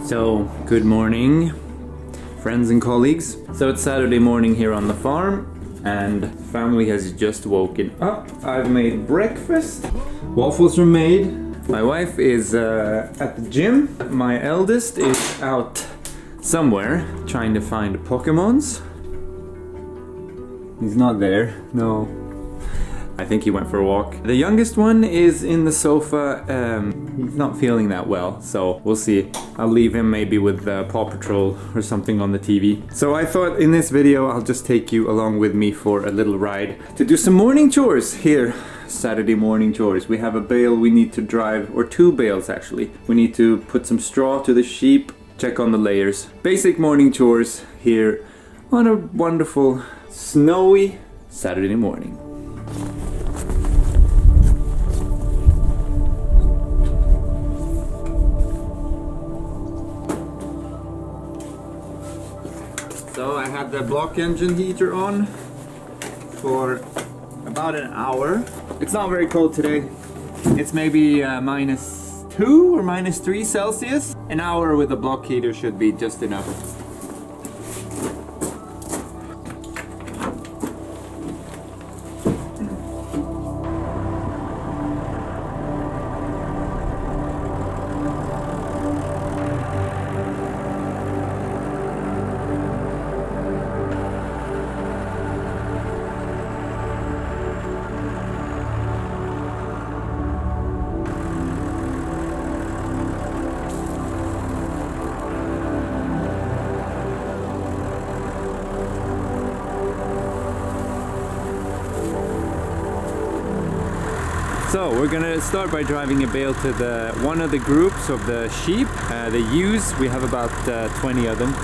So, good morning, friends and colleagues. So it's Saturday morning here on the farm, and family has just woken up. I've made breakfast. Waffles are made. My wife is at the gym. My eldest is out somewhere trying to find Pokemons. He's not there, no. I think he went for a walk. The youngest one is in the sofa. He's not feeling that well, so we'll see. I'll leave him maybe with Paw Patrol or something on the TV. So I thought in this video I'll just take you along with me for a little ride to do some morning chores here. Saturday morning chores. We have a bale we need to drive, or 2 bales actually. We need to put some straw to the sheep, check on the layers. Basic morning chores here on a wonderful snowy Saturday morning. So I had the block engine heater on for about an hour. It's not very cold today. It's maybe -2 or -3 Celsius. An hour with the block heater should be just enough. So we're gonna start by driving a bale to one of the groups of the sheep, the ewes. We have about 20 of them.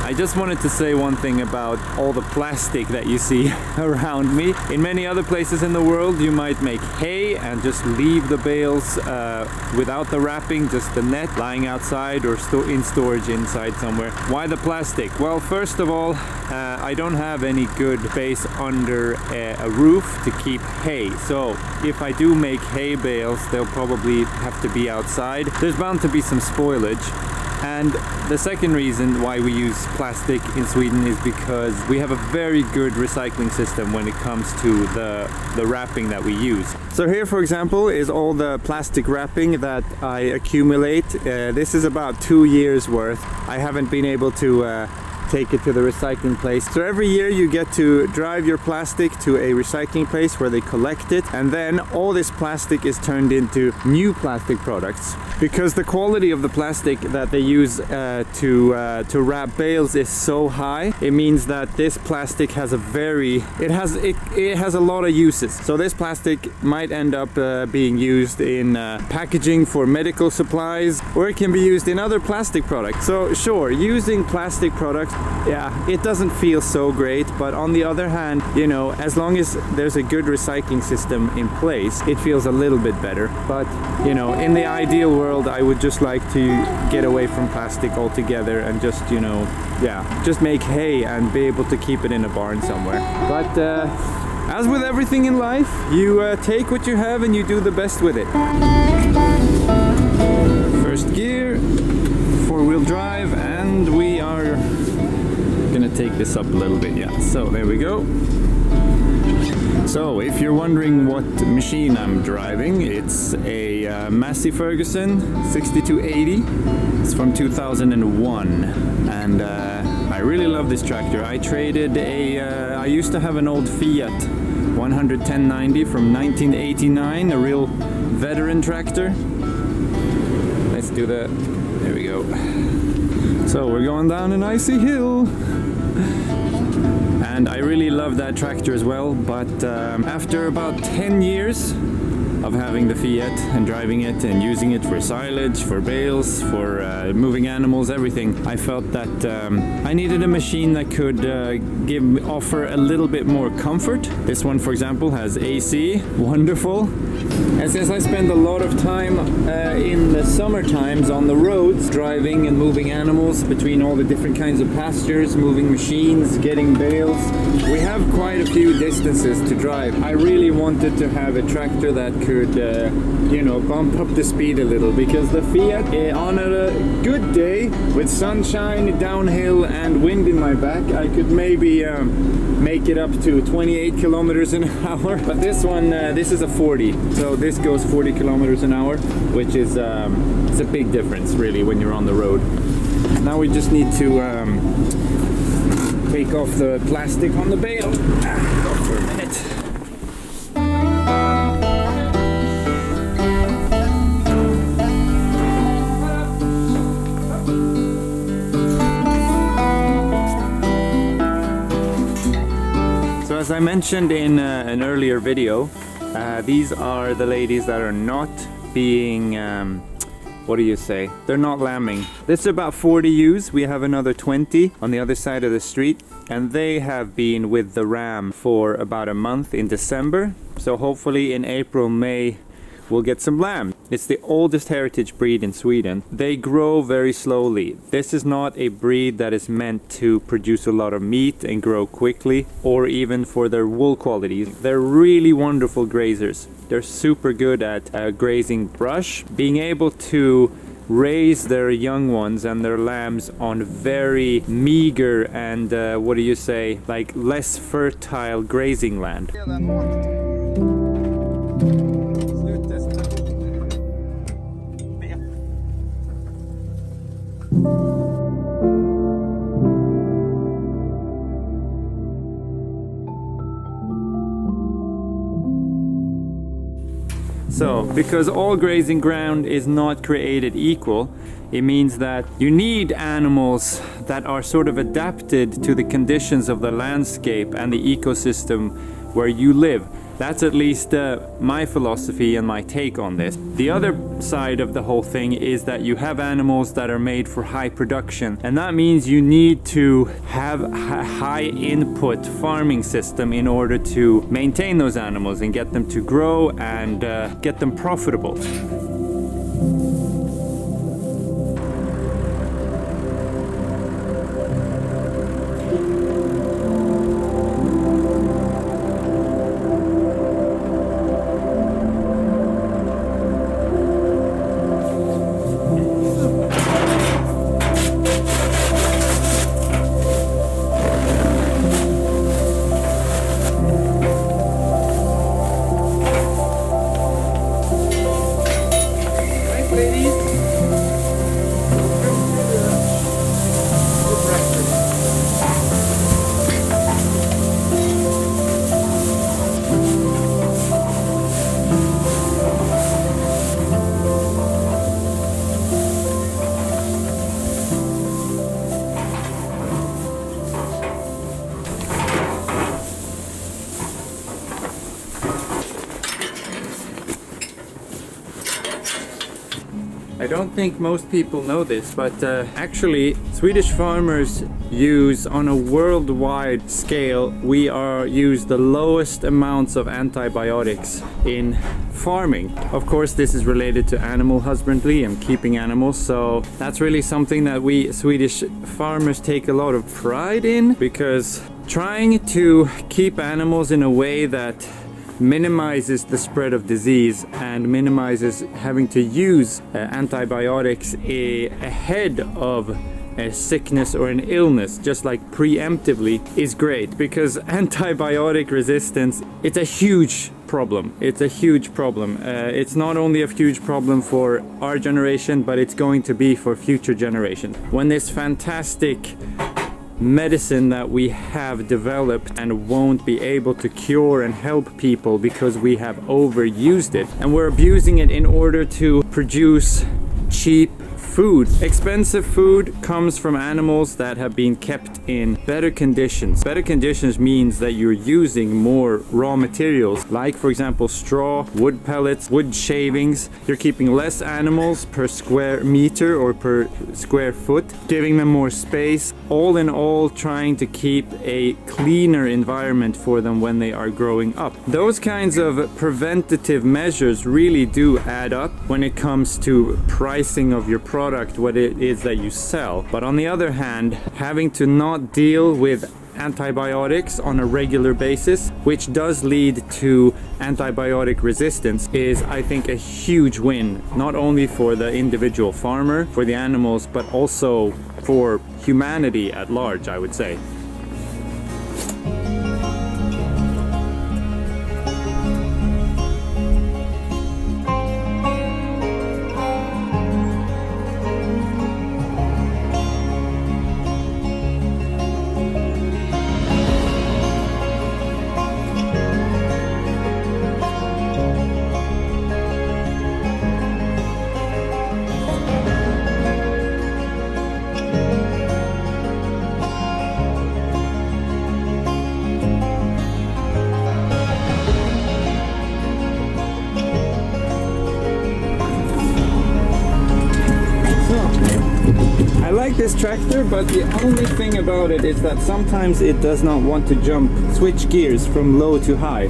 I just wanted to say one thing about all the plastic that you see around me. In many other places in the world you might make hay and just leave the bales without the wrapping, just the net lying outside or in storage inside somewhere. Why the plastic? Well, first of all, I don't have any good space under a roof to keep hay. So if I do make hay bales, they'll probably have to be outside. There's bound to be some spoilage. And the second reason why we use plastic in Sweden is because we have a very good recycling system when it comes to the wrapping that we use. So here, for example, is all the plastic wrapping that I accumulate. This is about 2 years worth. I haven't been able to take it to the recycling place. So every year you get to drive your plastic to a recycling place where they collect it, and then all this plastic is turned into new plastic products. Because the quality of the plastic that they use to wrap bales is so high, it means that this plastic has it has a lot of uses. So this plastic might end up being used in packaging for medical supplies, or it can be used in other plastic products. So sure, using plastic products, yeah, it doesn't feel so great, but on the other hand, you know, as long as there's a good recycling system in place, it feels a little bit better. But, you know, in the ideal world, I would just like to get away from plastic altogether and just, you know, yeah, just make hay and be able to keep it in a barn somewhere. But as with everything in life, you take what you have and you do the best with it. First gear, 4-wheel drive, and we are gonna take this up a little bit, yeah. So there we go. So if you're wondering what machine I'm driving, it's a Massey Ferguson 6280. It's from 2001, and I really love this tractor. I traded I used to have an old Fiat 11090 from 1989, a real veteran tractor. Let's do that. There we go. So we're going down an icy hill. And I really love that tractor as well, but after about 10 years of having the Fiat and driving it and using it for silage, for bales, for moving animals, everything. I felt that I needed a machine that could offer a little bit more comfort. This one, for example, has AC, wonderful. And since I spend a lot of time in the summer times on the roads, driving and moving animals between all the different kinds of pastures, moving machines, getting bales, we have quite a few distances to drive. I really wanted to have a tractor that could, you know, bump up the speed a little, because the Fiat, on a good day with sunshine, downhill and wind in my back, I could maybe make it up to 28 kilometers an hour. But this one, this is a 40, so this goes 40 kilometers an hour, which is it's a big difference really when you're on the road. Now we just need to take off the plastic on the bale. Go for a minute. So as I mentioned in an earlier video, these are the ladies that are not being, what do you say? They're not lambing. This is about 40 ewes. We have another 20 on the other side of the street, and they have been with the ram for about a month in December. So hopefully in April, May, we'll get some lamb. It's the oldest heritage breed in Sweden. They grow very slowly. This is not a breed that is meant to produce a lot of meat and grow quickly, or even for their wool qualities. They're really wonderful grazers. They're super good at grazing brush, being able to raise their young ones and their lambs on very meager and what do you say, like less fertile grazing land. So, because all grazing ground is not created equal, it means that you need animals that are sort of adapted to the conditions of the landscape and the ecosystem where you live. That's at least my philosophy and my take on this. The other side of the whole thing is that you have animals that are made for high production, and that means you need to have a high input farming system in order to maintain those animals and get them to grow and get them profitable. I don't think most people know this, but actually Swedish farmers use, on a worldwide scale, we use the lowest amounts of antibiotics in farming. Of course, this is related to animal husbandry and keeping animals, so that's really something that we Swedish farmers take a lot of pride in, because trying to keep animals in a way that minimizes the spread of disease and minimizes having to use antibiotics ahead of a sickness or an illness, just like preemptively, is great, because antibiotic resistance, it's a huge problem. It's a huge problem. It's not only a huge problem for our generation, but it's going to be for future generations. When this fantastic medicine that we have developed and won't be able to cure and help people because we have overused it, and we're abusing it in order to produce cheap food. Expensive food comes from animals that have been kept in better conditions. Better conditions means that you're using more raw materials, like for example straw, wood pellets, wood shavings. You're keeping less animals per square meter or per square foot, giving them more space. All in all, trying to keep a cleaner environment for them when they are growing up. Those kinds of preventative measures really do add up when it comes to pricing of your product, what it is that you sell. But on the other hand, having to not deal with antibiotics on a regular basis, which does lead to antibiotic resistance, is I think a huge win, not only for the individual farmer, for the animals, but also for humanity at large, I would say. I like this tractor, but the only thing about it is that sometimes it does not want to switch gears from low to high.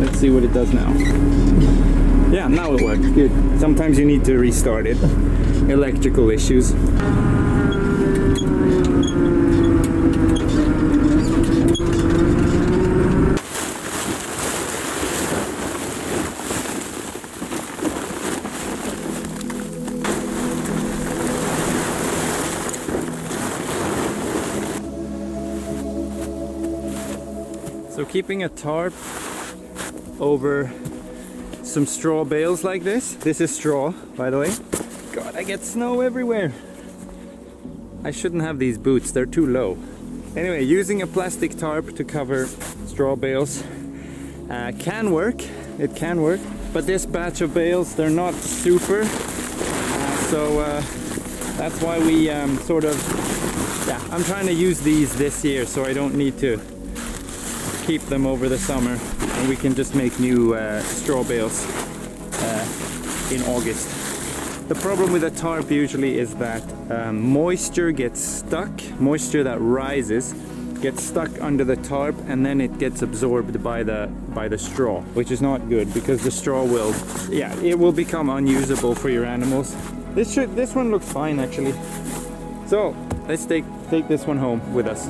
Let's see what it does now. Yeah, now it works, good. Sometimes you need to restart it. Electrical issues. So keeping a tarp over some straw bales like this. This is straw, by the way. God, I get snow everywhere. I shouldn't have these boots, they're too low. Anyway, using a plastic tarp to cover straw bales can work. It can work. But this batch of bales, they're not super. That's why we I'm trying to use these this year so I don't need to keep them over the summer, and we can just make new straw bales in August. The problem with a tarp usually is that moisture gets stuck, moisture that rises gets stuck under the tarp, and then it gets absorbed by the straw, which is not good because the straw will become unusable for your animals. This one looks fine actually. So let's take this one home with us.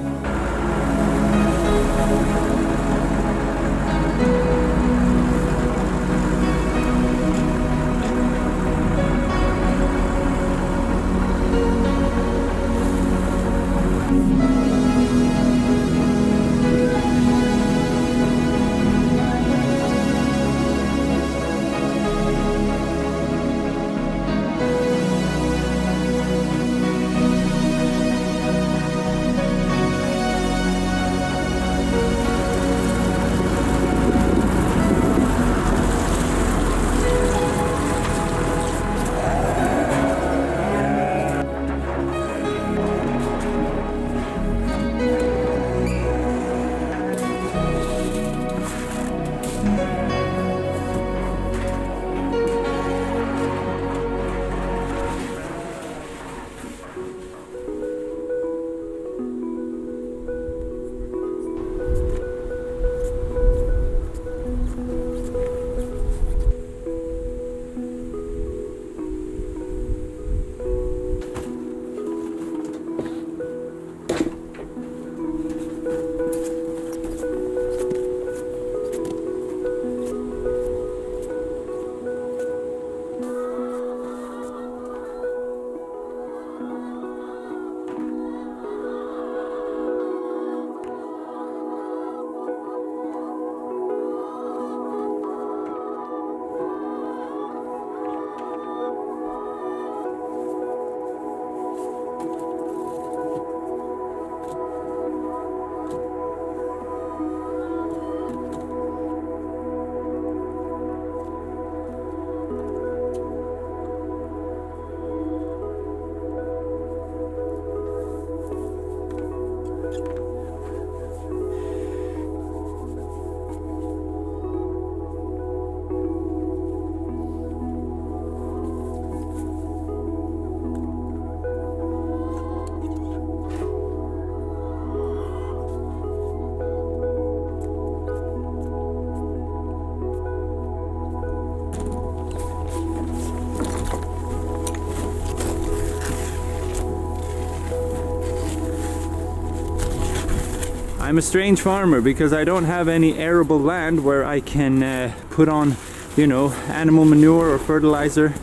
I'm a strange farmer because I don't have any arable land where I can put on, you know, animal manure or fertilizer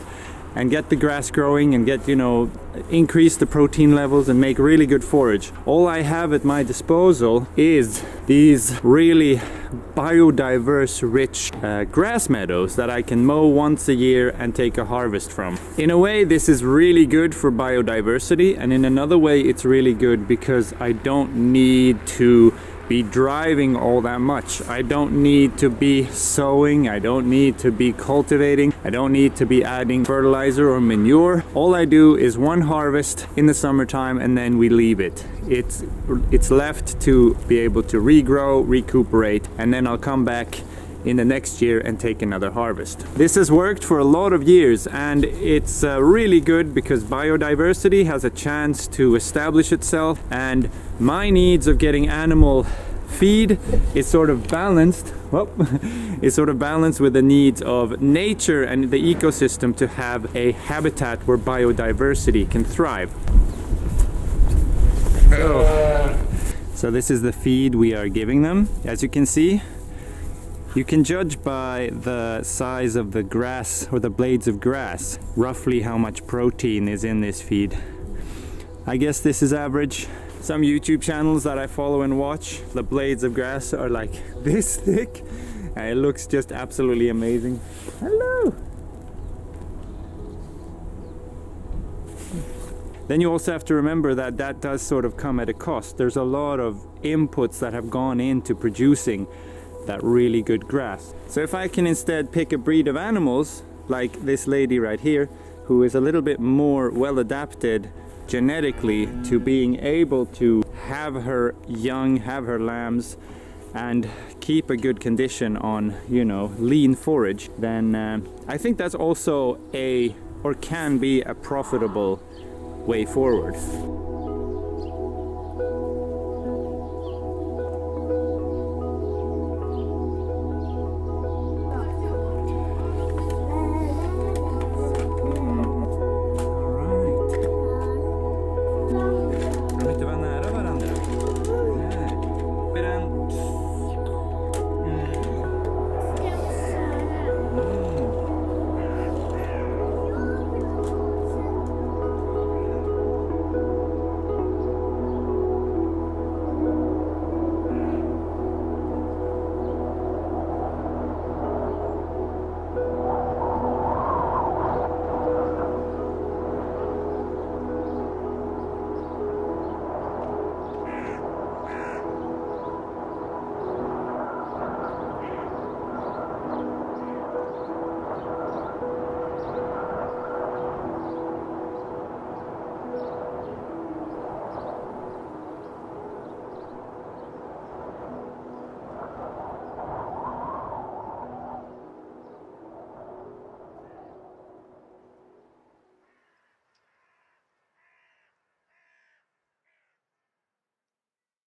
and get the grass growing and get, you know, increase the protein levels and make really good forage. All I have at my disposal is these really biodiverse rich grass meadows that I can mow once a year and take a harvest from. In a way, this is really good for biodiversity, and in another way it's really good because I don't need to be driving all that much. I don't need to be sowing, I don't need to be cultivating, I don't need to be adding fertilizer or manure. All I do is one harvest in the summertime and then we leave it. It's left to be able to regrow, recuperate, and then I'll come back in the next year and take another harvest. This has worked for a lot of years, and it's really good because biodiversity has a chance to establish itself, and my needs of getting animal feed is sort of balanced. Well, it's sort of balanced with the needs of nature and the ecosystem to have a habitat where biodiversity can thrive. So this is the feed we are giving them. As you can see, you can judge by the size of the grass or the blades of grass roughly how much protein is in this feed. I guess this is average. Some YouTube channels that I follow and watch, the blades of grass are like this thick, and it looks just absolutely amazing. Hello! Then you also have to remember that that does sort of come at a cost. There's a lot of inputs that have gone into producing that really good grass. So if I can instead pick a breed of animals like this lady right here, who is a little bit more well adapted genetically to being able to have her young, have her lambs, and keep a good condition on, you know, lean forage, then I think that's also or can be a profitable way forward.